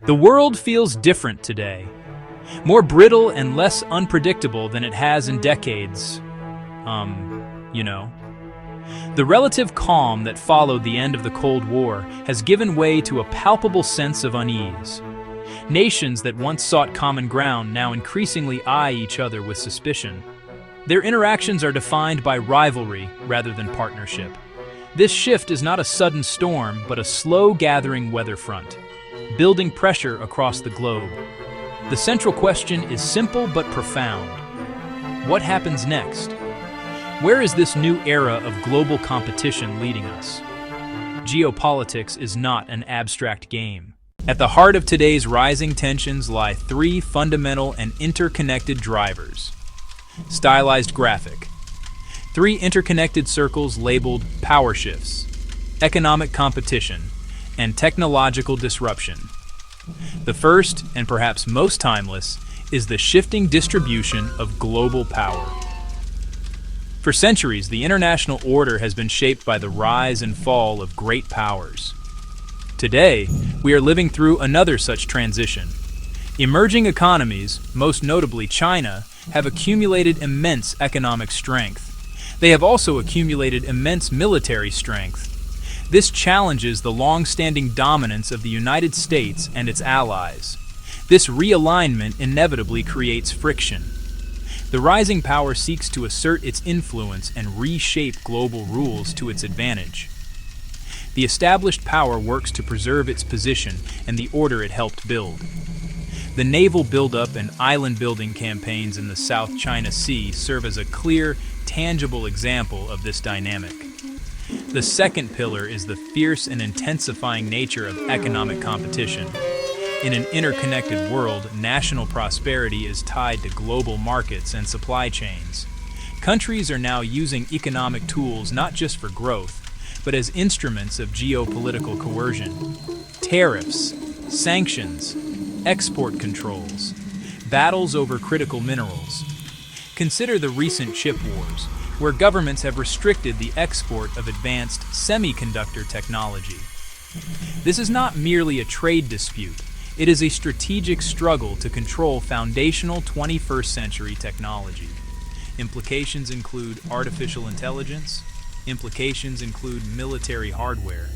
The world feels different today, more brittle and less unpredictable than it has in decades. you know. The relative calm that followed the end of the Cold War has given way to a palpable sense of unease. Nations that once sought common ground now increasingly eye each other with suspicion. Their interactions are defined by rivalry rather than partnership. This shift is not a sudden storm, but a slow-gathering weather front, building pressure across the globe. The central question is simple but profound. What happens next? Where is this new era of global competition leading us? Geopolitics is not an abstract game. At the heart of today's rising tensions lie three fundamental and interconnected drivers. Stylized graphic. Three interconnected circles labeled power shifts, economic competition, and technological disruption. The first, and perhaps most timeless, is the shifting distribution of global power. For centuries, the international order has been shaped by the rise and fall of great powers. Today, we are living through another such transition. Emerging economies, most notably China, have accumulated immense economic strength. They have also accumulated immense military strength. This challenges the long-standing dominance of the United States and its allies. This realignment inevitably creates friction. The rising power seeks to assert its influence and reshape global rules to its advantage. The established power works to preserve its position and the order it helped build. The naval buildup and island-building campaigns in the South China Sea serve as a clear, tangible example of this dynamic. The second pillar is the fierce and intensifying nature of economic competition. In an interconnected world, national prosperity is tied to global markets and supply chains. Countries are now using economic tools not just for growth, but as instruments of geopolitical coercion. Tariffs, sanctions, export controls, battles over critical minerals. Consider the recent chip wars, where governments have restricted the export of advanced semiconductor technology. This is not merely a trade dispute. It is a strategic struggle to control foundational 21st century technology. Implications include artificial intelligence. Implications include military hardware.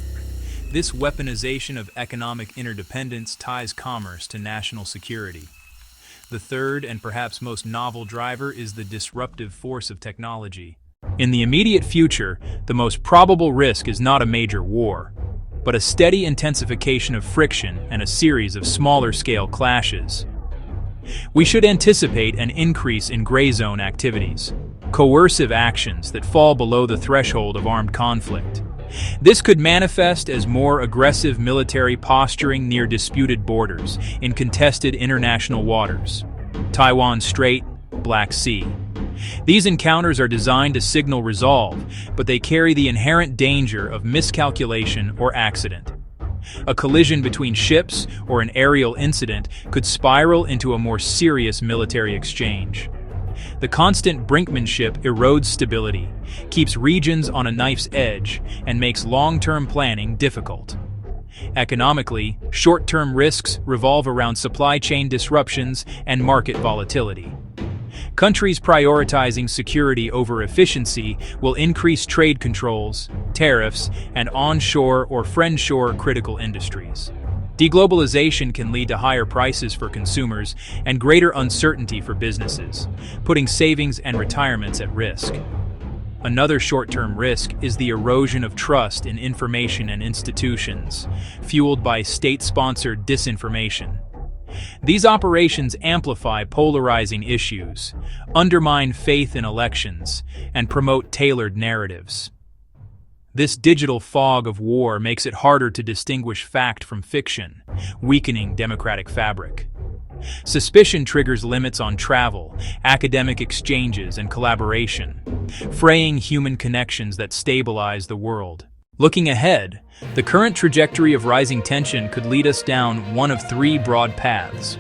This weaponization of economic interdependence ties commerce to national security. The third and perhaps most novel driver is the disruptive force of technology. In the immediate future, the most probable risk is not a major war, but a steady intensification of friction and a series of smaller-scale clashes. We should anticipate an increase in gray zone activities, coercive actions that fall below the threshold of armed conflict. This could manifest as more aggressive military posturing near disputed borders in contested international waters, Taiwan Strait, Black Sea. These encounters are designed to signal resolve, but they carry the inherent danger of miscalculation or accident. A collision between ships or an aerial incident could spiral into a more serious military exchange. The constant brinkmanship erodes stability, keeps regions on a knife's edge, and makes long-term planning difficult. Economically, short-term risks revolve around supply chain disruptions and market volatility. Countries prioritizing security over efficiency will increase trade controls, tariffs, and onshore or friendshore critical industries. Deglobalization can lead to higher prices for consumers and greater uncertainty for businesses, putting savings and retirements at risk. Another short-term risk is the erosion of trust in information and institutions, fueled by state-sponsored disinformation. These operations amplify polarizing issues, undermine faith in elections, and promote tailored narratives. This digital fog of war makes it harder to distinguish fact from fiction, weakening democratic fabric. Suspicion triggers limits on travel, academic exchanges, and collaboration, fraying human connections that stabilize the world. Looking ahead, the current trajectory of rising tension could lead us down one of three broad paths.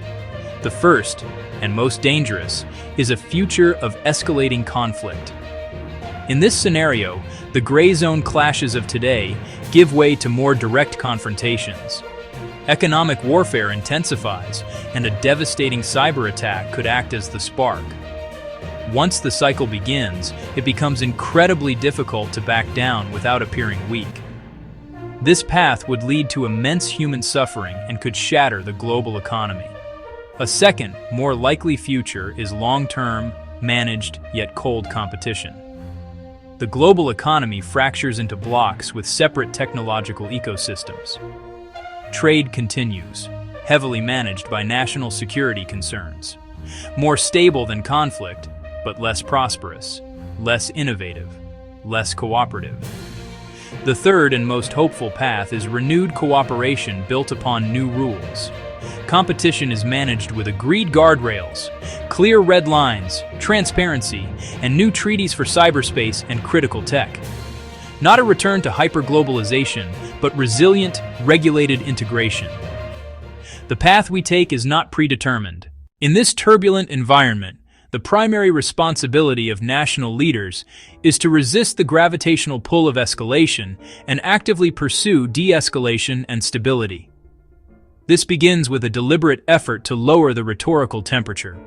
The first, and most dangerous, is a future of escalating conflict. In this scenario, the gray zone clashes of today give way to more direct confrontations. Economic warfare intensifies, and a devastating cyber attack could act as the spark. Once the cycle begins, it becomes incredibly difficult to back down without appearing weak. This path would lead to immense human suffering and could shatter the global economy. A second, more likely future is long-term, managed, yet cold competition. The global economy fractures into blocks with separate technological ecosystems. Trade continues, heavily managed by national security concerns. More stable than conflict, but less prosperous, less innovative, less cooperative. The third and most hopeful path is renewed cooperation built upon new rules. Competition is managed with agreed guardrails, clear red lines, transparency, and new treaties for cyberspace and critical tech. Not a return to hyperglobalization, but resilient, regulated integration. The path we take is not predetermined. In this turbulent environment, the primary responsibility of national leaders is to resist the gravitational pull of escalation and actively pursue de-escalation and stability. This begins with a deliberate effort to lower the rhetorical temperature.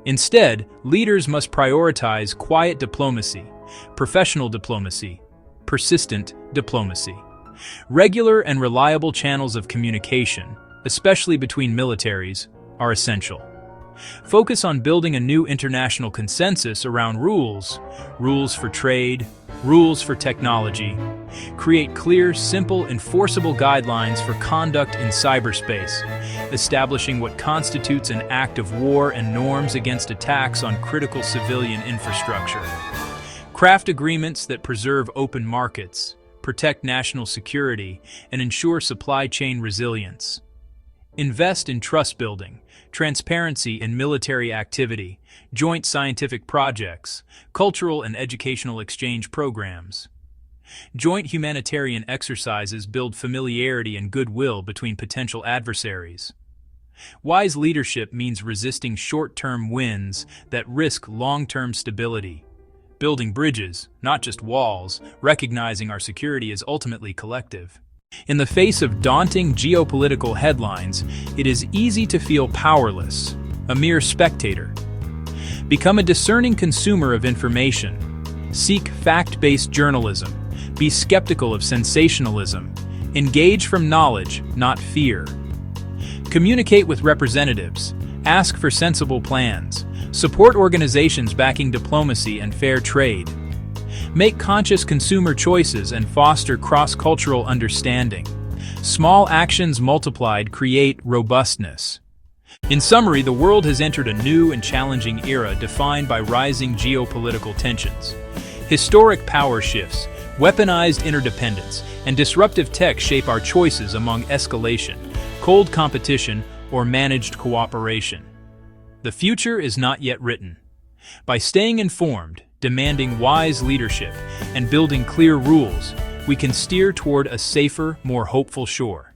Instead, leaders must prioritize quiet diplomacy, professional diplomacy, persistent diplomacy. Regular and reliable channels of communication, especially between militaries, are essential. Focus on building a new international consensus around rules for trade, rules for technology. Create clear, simple, enforceable guidelines for conduct in cyberspace, establishing what constitutes an act of war and norms against attacks on critical civilian infrastructure. Craft agreements that preserve open markets, protect national security, and ensure supply chain resilience. Invest in trust building, transparency in military activity, joint scientific projects, cultural and educational exchange programs. Joint humanitarian exercises build familiarity and goodwill between potential adversaries. Wise leadership means resisting short-term wins that risk long-term stability. Building bridges, not just walls, recognizing our security is ultimately collective. In the face of daunting geopolitical headlines, it is easy to feel powerless, a mere spectator. Become a discerning consumer of information. Seek fact-based journalism. Be skeptical of sensationalism. Engage from knowledge, not fear. Communicate with representatives. Ask for sensible plans. Support organizations backing diplomacy and fair trade. Make conscious consumer choices and foster cross-cultural understanding. Small actions multiplied create robustness. In summary, the world has entered a new and challenging era defined by rising geopolitical tensions. Historic power shifts, weaponized interdependence, and disruptive tech shape our choices among escalation, cold competition, or managed cooperation. The future is not yet written. By staying informed, demanding wise leadership, and building clear rules, we can steer toward a safer, more hopeful shore.